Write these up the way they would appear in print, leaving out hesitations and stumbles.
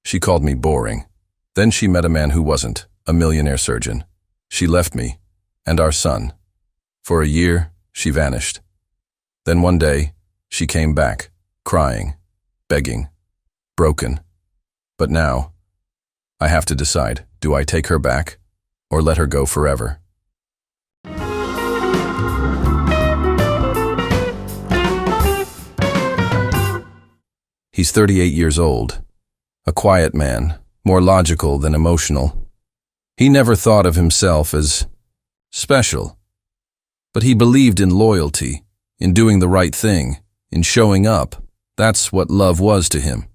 She called me boring. Then she met a man who wasn't, a millionaire surgeon. She left me, and our son. For a year, she vanished. Then one day, she came back, crying, begging, broken. But now, I have to decide, do I take her back, or let her go forever? He's 38 years old, a quiet man, more logical than emotional. He never thought of himself as special, but he believed in loyalty, in doing the right thing, in showing up. That's what love was to him,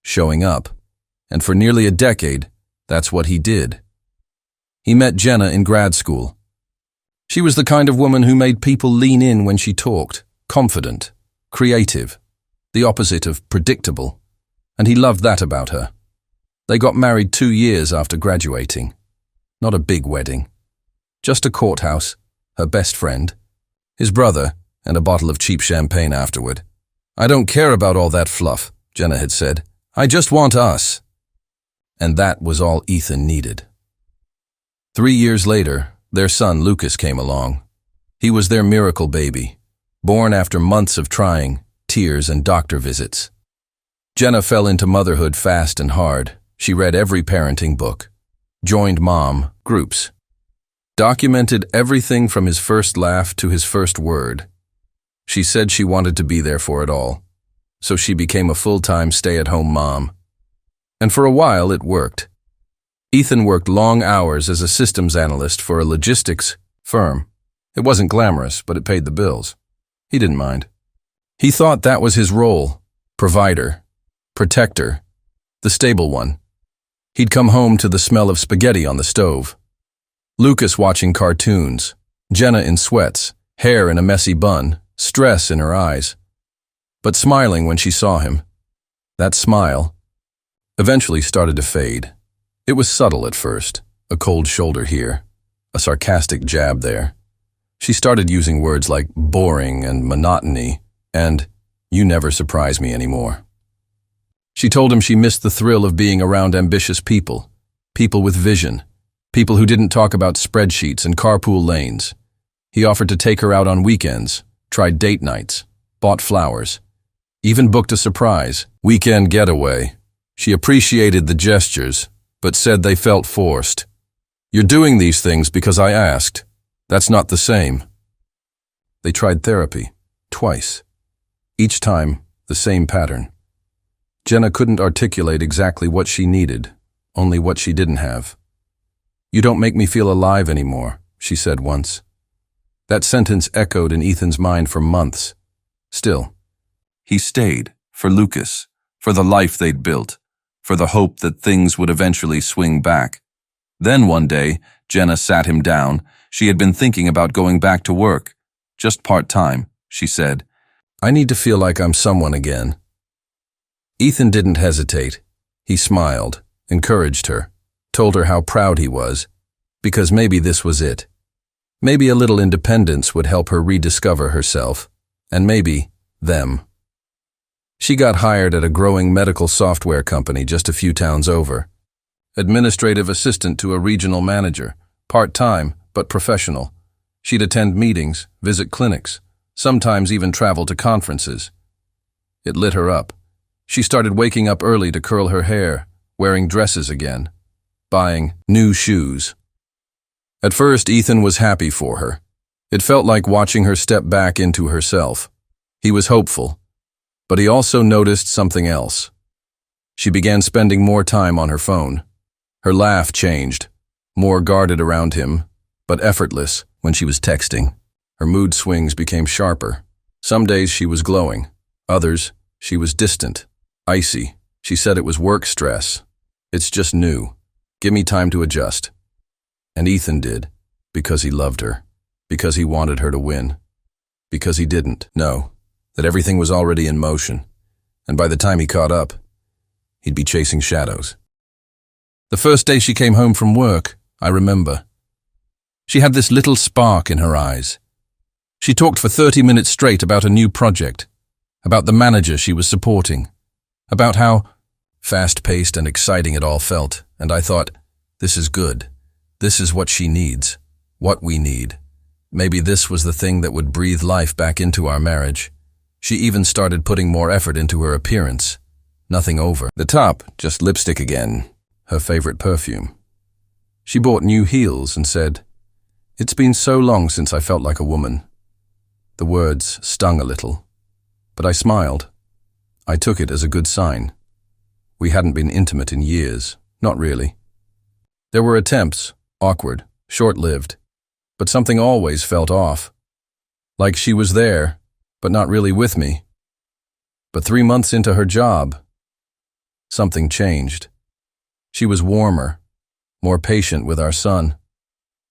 showing up. And for nearly a decade, that's what he did. He met Jenna in grad school. She was the kind of woman who made people lean in when she talked, confident, creative, the opposite of predictable, and he loved that about her. They got married 2 years after graduating. Not a big wedding. Just a courthouse, her best friend, his brother, and a bottle of cheap champagne afterward. "I don't care about all that fluff," Jenna had said. "I just want us." And that was all Ethan needed. 3 years later, their son Lucas came along. He was their miracle baby, born after months of trying, tears, and doctor visits. Jenna fell into motherhood fast and hard. She read every parenting book, joined mom groups, documented everything from his first laugh to his first word. She said she wanted to be there for it all, so she became a full-time stay-at-home mom. And for a while it worked. Ethan worked long hours as a systems analyst for a logistics firm. It wasn't glamorous, but it paid the bills. He didn't mind. He thought that was his role, provider, protector, the stable one. He'd come home to the smell of spaghetti on the stove, Lucas watching cartoons, Jenna in sweats, hair in a messy bun, stress in her eyes, but smiling when she saw him. That smile eventually started to fade. It was subtle at first, a cold shoulder here, a sarcastic jab there. She started using words like boring and monotony, and "you never surprise me anymore." She told him she missed the thrill of being around ambitious people, people with vision, people who didn't talk about spreadsheets and carpool lanes. He offered to take her out on weekends, tried date nights, bought flowers, even booked a surprise weekend getaway. She appreciated the gestures, but said they felt forced. "You're doing these things because I asked. That's not the same." They tried therapy, twice. Each time, the same pattern. Jenna couldn't articulate exactly what she needed, only what she didn't have. "You don't make me feel alive anymore," she said once. That sentence echoed in Ethan's mind for months. Still, he stayed, for Lucas, for the life they'd built, for the hope that things would eventually swing back. Then one day, Jenna sat him down. She had been thinking about going back to work. "Just part-time," she said. "I need to feel like I'm someone again." Ethan didn't hesitate. He smiled, encouraged her, told her how proud he was, because maybe this was it. Maybe a little independence would help her rediscover herself, and maybe them. She got hired at a growing medical software company just a few towns over. Administrative assistant to a regional manager, part-time but professional. She'd attend meetings, visit clinics, sometimes even travel to conferences. It lit her up. She started waking up early to curl her hair, wearing dresses again, buying new shoes. At first, Ethan was happy for her. It felt like watching her step back into herself. He was hopeful, but he also noticed something else. She began spending more time on her phone. Her laugh changed, more guarded around him, but effortless when she was texting. Her mood swings became sharper. Some days she was glowing, others she was distant, icy. She said it was work stress. "It's just new. Give me time to adjust." And Ethan did, because he loved her, because he wanted her to win, because he didn't know that everything was already in motion, and by the time he caught up, he'd be chasing shadows. The first day she came home from work, I remember. She had this little spark in her eyes. She talked for 30 minutes straight about a new project, about the manager she was supporting, about how Fast-paced and exciting it all felt, and I thought, this is good. This is what she needs. What we need. Maybe this was the thing that would breathe life back into our marriage. She even started putting more effort into her appearance. Nothing over the top, just lipstick again, her favorite perfume. She bought new heels and said, "It's been so long since I felt like a woman." The words stung a little, but I smiled. I took it as a good sign. We hadn't been intimate in years, not really. There were attempts, awkward, short-lived, but something always felt off. Like she was there, but not really with me. But 3 months into her job, something changed. She was warmer, more patient with our son,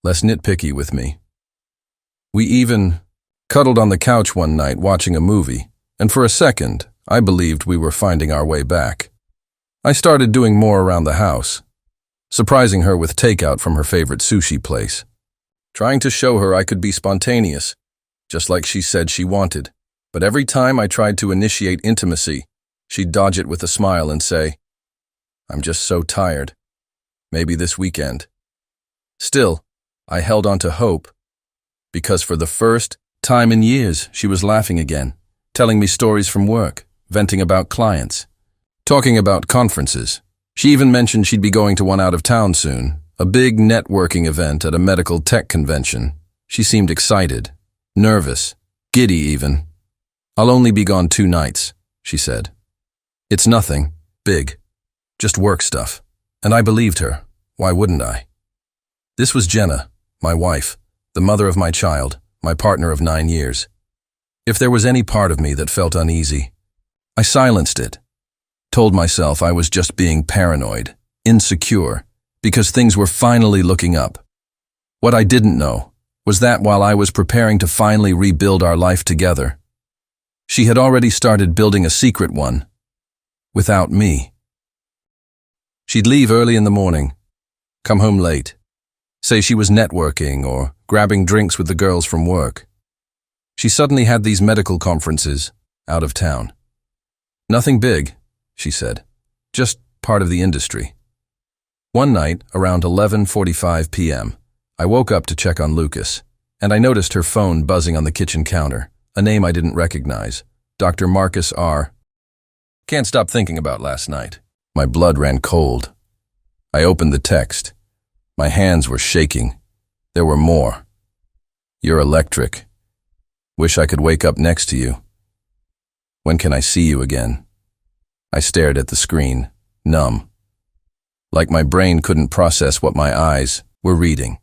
less nitpicky with me. We even cuddled on the couch one night watching a movie, and for a second, I believed we were finding our way back. I started doing more around the house, surprising her with takeout from her favorite sushi place, trying to show her I could be spontaneous, just like she said she wanted. But every time I tried to initiate intimacy, she'd dodge it with a smile and say, "I'm just so tired. Maybe this weekend." Still, I held on to hope, because for the first time in years, she was laughing again, telling me stories from work, venting about clients, talking about conferences. She even mentioned she'd be going to one out of town soon, a big networking event at a medical tech convention. She seemed excited, nervous, giddy even. "I'll only be gone 2 nights," she said. "It's nothing big, just work stuff." And I believed her. Why wouldn't I? This was Jenna, my wife, the mother of my child, my partner of 9 years. If there was any part of me that felt uneasy, I silenced it, told myself I was just being paranoid, insecure, because things were finally looking up. What I didn't know was that while I was preparing to finally rebuild our life together, she had already started building a secret one, without me. She'd leave early in the morning, come home late, say she was networking or grabbing drinks with the girls from work. She suddenly had these medical conferences out of town. "Nothing big," she said, "just part of the industry." One night, around 11:45 p.m., I woke up to check on Lucas, and I noticed her phone buzzing on the kitchen counter, a name I didn't recognize, Dr. Marcus R. Can't stop thinking about last night. My blood ran cold. I opened the text. My hands were shaking. There were more. "You're electric. Wish I could wake up next to you. When can I see you again?" I stared at the screen, numb, like my brain couldn't process what my eyes were reading.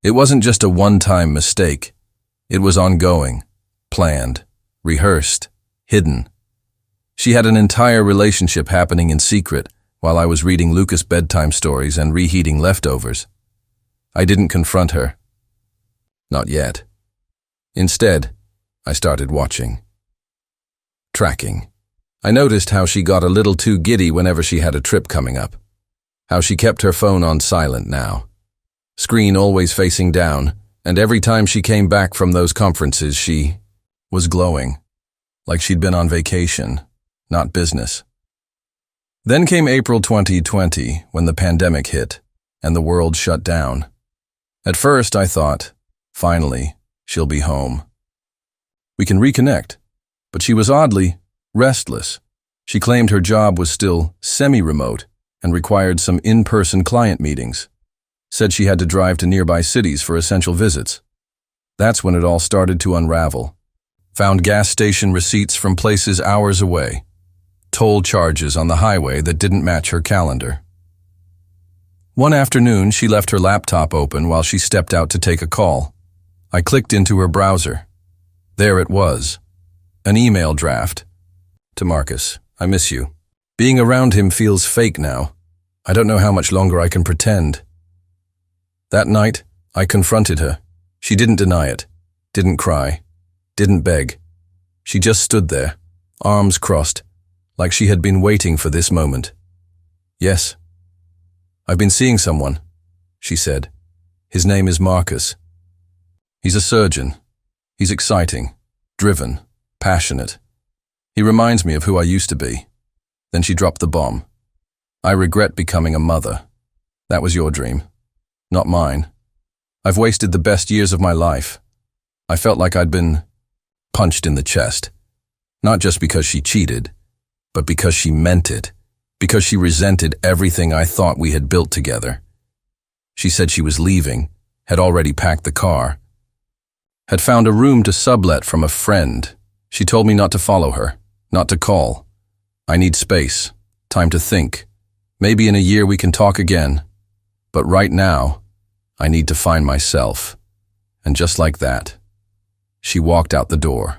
It wasn't just a one-time mistake. It was ongoing, planned, rehearsed, hidden. She had an entire relationship happening in secret while I was reading Lucas bedtime stories and reheating leftovers. I didn't confront her. Not yet. Instead, I started watching. Tracking. I noticed how she got a little too giddy whenever she had a trip coming up. How she kept her phone on silent now. Screen always facing down, and every time she came back from those conferences, she was glowing, like she'd been on vacation, not business. Then came April 2020, when the pandemic hit, and the world shut down. At first, I thought, finally, she'll be home. We can reconnect. But she was oddly restless. She claimed her job was still semi-remote and required some in-person client meetings. Said she had to drive to nearby cities for essential visits. That's when it all started to unravel. Found gas station receipts from places hours away. Toll charges on the highway that didn't match her calendar. One afternoon, she left her laptop open while she stepped out to take a call. I clicked into her browser. There it was. An email draft. To Marcus, "I miss you. Being around him feels fake now. I don't know how much longer I can pretend." That night, I confronted her. She didn't deny it, didn't cry, didn't beg. She just stood there, arms crossed, like she had been waiting for this moment. "Yes. I've been seeing someone," she said. "His name is Marcus. He's a surgeon. He's exciting, driven, passionate. He reminds me of who I used to be. Then she dropped the bomb. I regret becoming a mother. That was your dream, not mine. I've wasted the best years of my life. I felt like I'd been punched in the chest. Not just because she cheated, but because she meant it. Because she resented everything I thought we had built together. She said she was leaving, had already packed the car, had found a room to sublet from a friend. She told me not to follow her, not to call. I need space, time to think. Maybe in a year we can talk again. But right now, I need to find myself. And just like that, she walked out the door.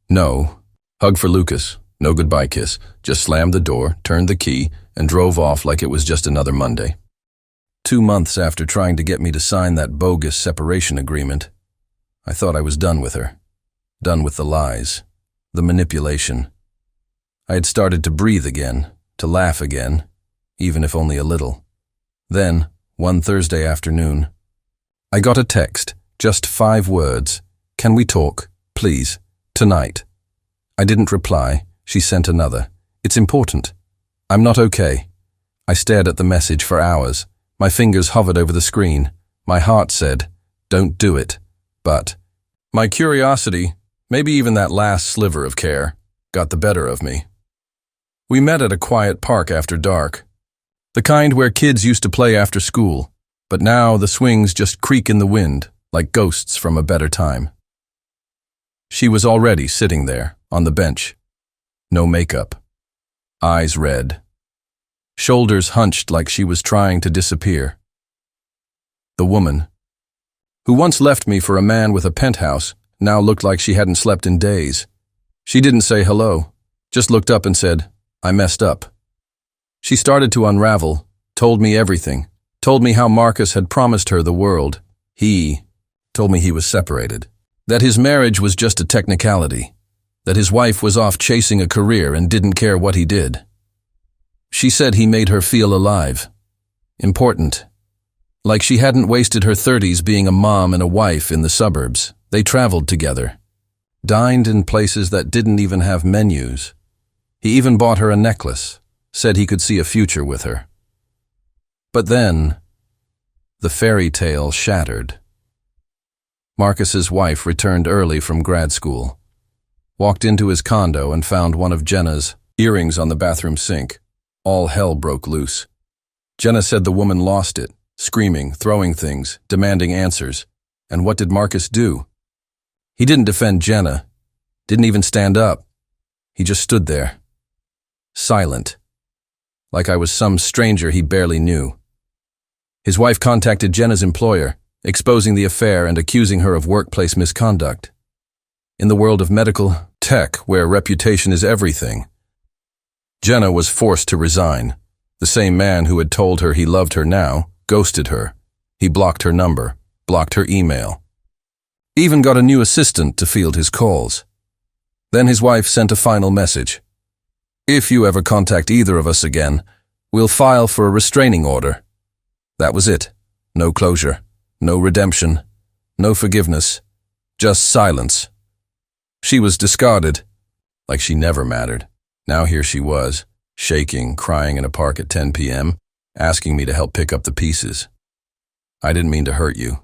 No hug for Lucas, no goodbye kiss, just slammed the door, turned the key, and drove off like it was just another Monday. 2 months after trying to get me to sign that bogus separation agreement, I thought I was done with her. Done with the lies, the manipulation. I had started to breathe again, to laugh again, even if only a little. Then, one Thursday afternoon, I got a text, just 5 words. Can we talk, please, tonight? I didn't reply. She sent another. It's important. I'm not okay. I stared at the message for hours. My fingers hovered over the screen. My heart said, don't do it. But my curiosity, maybe even that last sliver of care, got the better of me. We met at a quiet park after dark. The kind where kids used to play after school, but now the swings just creak in the wind like ghosts from a better time. She was already sitting there, on the bench. No makeup. Eyes red. Shoulders hunched like she was trying to disappear. The woman, who once left me for a man with a penthouse, now looked like she hadn't slept in days. She didn't say hello, just looked up and said, I messed up. She started to unravel, told me everything, told me how Marcus had promised her the world. He told me he was separated, that his marriage was just a technicality, that his wife was off chasing a career and didn't care what he did. She said he made her feel alive, important, like she hadn't wasted her 30s being a mom and a wife in the suburbs. They traveled together, dined in places that didn't even have menus. He even bought her a necklace, said he could see a future with her. But then, the fairy tale shattered. Marcus's wife returned early from grad school, walked into his condo and found one of Jenna's earrings on the bathroom sink. All hell broke loose. Jenna said the woman lost it, screaming, throwing things, demanding answers. And what did Marcus do? He didn't defend Jenna, didn't even stand up. He just stood there, silent, like I was some stranger he barely knew. His wife contacted Jenna's employer, exposing the affair and accusing her of workplace misconduct. In the world of medical tech, where reputation is everything, Jenna was forced to resign. The same man who had told her he loved her now ghosted her. He blocked her number, blocked her email. Even got a new assistant to field his calls. Then his wife sent a final message. If you ever contact either of us again, we'll file for a restraining order. That was it. No closure, no redemption, no forgiveness, just silence. She was discarded, like she never mattered. Now here she was, shaking, crying in a park at 10 p.m., asking me to help pick up the pieces. I didn't mean to hurt you.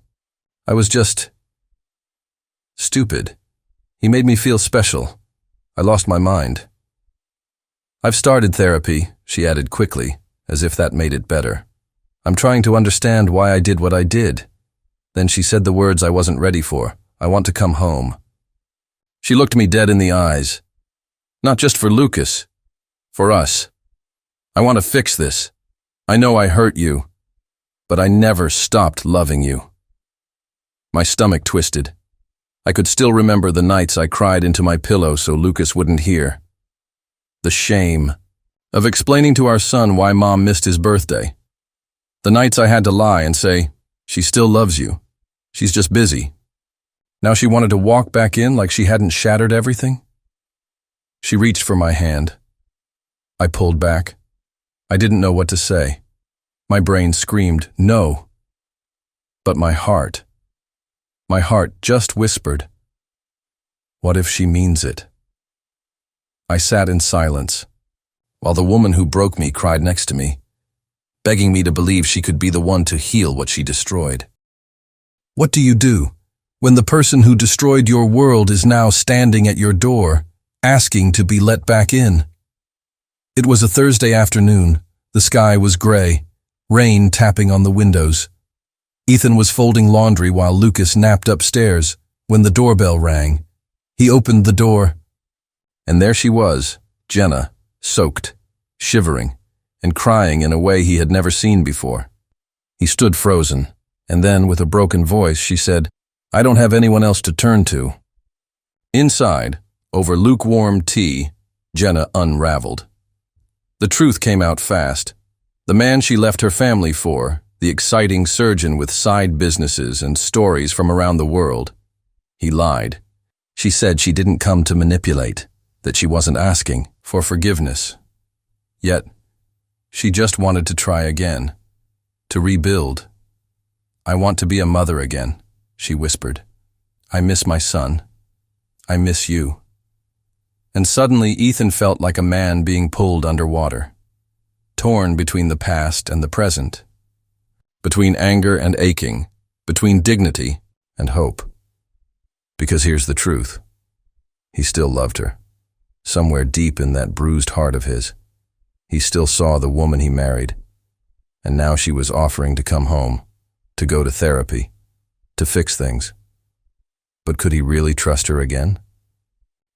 I was just stupid. He made me feel special. I lost my mind. I've started therapy, she added quickly, as if that made it better. I'm trying to understand why I did what I did. Then she said the words I wasn't ready for. I want to come home. She looked me dead in the eyes. Not just for Lucas, for us. I want to fix this. I know I hurt you, but I never stopped loving you. My stomach twisted. I could still remember the nights I cried into my pillow so Lucas wouldn't hear. The shame of explaining to our son why Mom missed his birthday. The nights I had to lie and say, she still loves you. She's just busy. Now she wanted to walk back in like she hadn't shattered everything. She reached for my hand. I pulled back. I didn't know what to say. My brain screamed, no. But my heart just whispered, what if she means it? I sat in silence, while the woman who broke me cried next to me, begging me to believe she could be the one to heal what she destroyed. What do you do when the person who destroyed your world is now standing at your door, asking to be let back in? It was a Thursday afternoon. The sky was gray, rain tapping on the windows. Ethan was folding laundry while Lucas napped upstairs when the doorbell rang. He opened the door, and there she was, Jenna, soaked, shivering, and crying in a way he had never seen before. He stood frozen, and then, with a broken voice, she said, "I don't have anyone else to turn to." Inside, over lukewarm tea, Jenna unraveled. The truth came out fast. The man she left her family for, the exciting surgeon with side businesses and stories from around the world, he lied. She said she didn't come to manipulate, that she wasn't asking for forgiveness. Yet, she just wanted to try again, to rebuild. "I want to be a mother again," she whispered. "I miss my son. I miss you." And suddenly Ethan felt like a man being pulled underwater, torn between the past and the present, between anger and aching, between dignity and hope. Because here's the truth. He still loved her. Somewhere deep in that bruised heart of his, he still saw the woman he married. And now she was offering to come home, to go to therapy, to fix things. But could he really trust her again?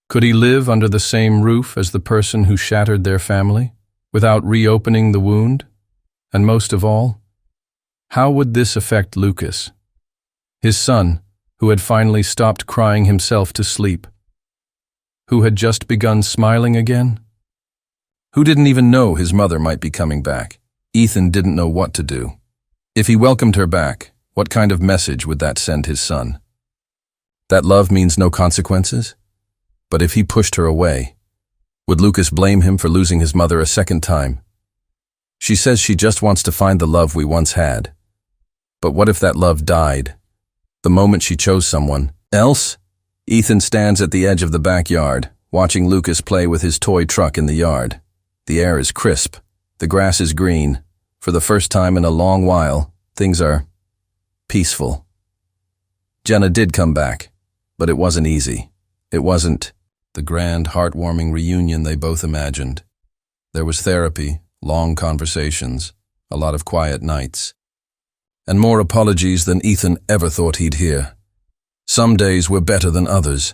Could he live under the same roof as the person who shattered their family, without reopening the wound? And most of all, how would this affect Lucas, his son, who had finally stopped crying himself to sleep, who had just begun smiling again? Who didn't even know his mother might be coming back? Ethan didn't know what to do. If he welcomed her back, what kind of message would that send his son? That love means no consequences? But if he pushed her away, would Lucas blame him for losing his mother a second time? She says she just wants to find the love we once had. But what if that love died the moment she chose someone else? Ethan stands at the edge of the backyard, watching Lucas play with his toy truck in the yard. The air is crisp. The grass is green. For the first time in a long while, things are peaceful. Jenna did come back, but it wasn't easy. It wasn't the grand, heartwarming reunion they both imagined. There was therapy, long conversations, a lot of quiet nights, and more apologies than Ethan ever thought he'd hear. Some days were better than others.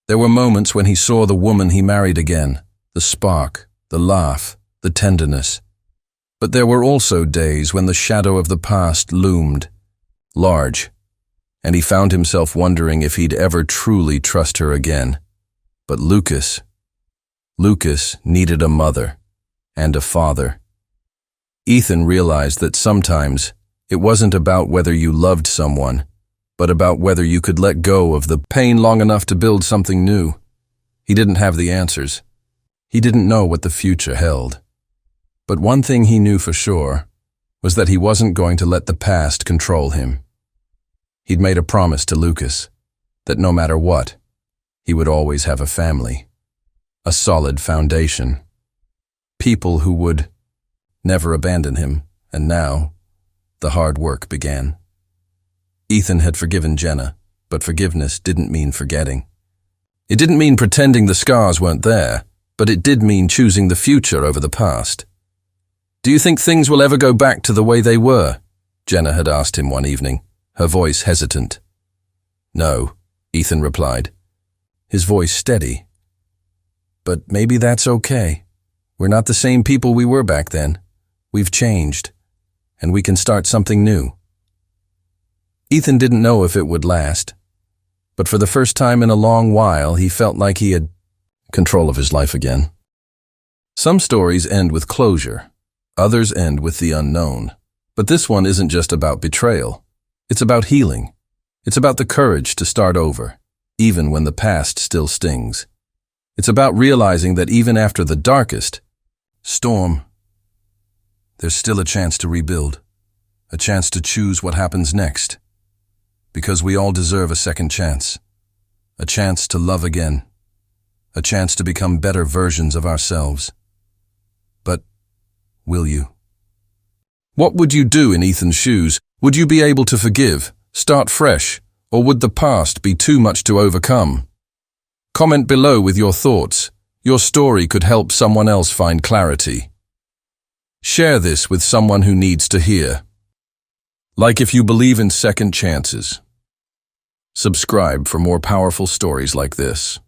There were moments when he saw the woman he married again, the spark, the laugh, the tenderness. But there were also days when the shadow of the past loomed, large, and he found himself wondering if he'd ever truly trust her again. But Lucas needed a mother and a father. Ethan realized that sometimes it wasn't about whether you loved someone, but about whether you could let go of the pain long enough to build something new. He didn't have the answers. He didn't know what the future held. But one thing he knew for sure was that he wasn't going to let the past control him. He'd made a promise to Lucas that no matter what, he would always have a family, a solid foundation, people who would never abandon him, and now the hard work began. Ethan had forgiven Jenna, but forgiveness didn't mean forgetting. It didn't mean pretending the scars weren't there, but it did mean choosing the future over the past. "Do you think things will ever go back to the way they were?" Jenna had asked him one evening, her voice hesitant. "No," Ethan replied, his voice steady. "But maybe that's okay. We're not the same people we were back then. We've changed, and we can start something new." Ethan didn't know if it would last, but for the first time in a long while, he felt like he had control of his life again. Some stories end with closure. Others end with the unknown. But this one isn't just about betrayal. It's about healing. It's about the courage to start over, even when the past still stings. It's about realizing that even after the darkest storm, there's still a chance to rebuild, a chance to choose what happens next. Because we all deserve a second chance, a chance to love again, a chance to become better versions of ourselves. will you? What would you do in Ethan's shoes? Would you be able to forgive, start fresh, or would the past be too much to overcome? Comment below with your thoughts. Your story could help someone else find clarity. Share this with someone who needs to hear. Like if you believe in second chances. Subscribe for more powerful stories like this.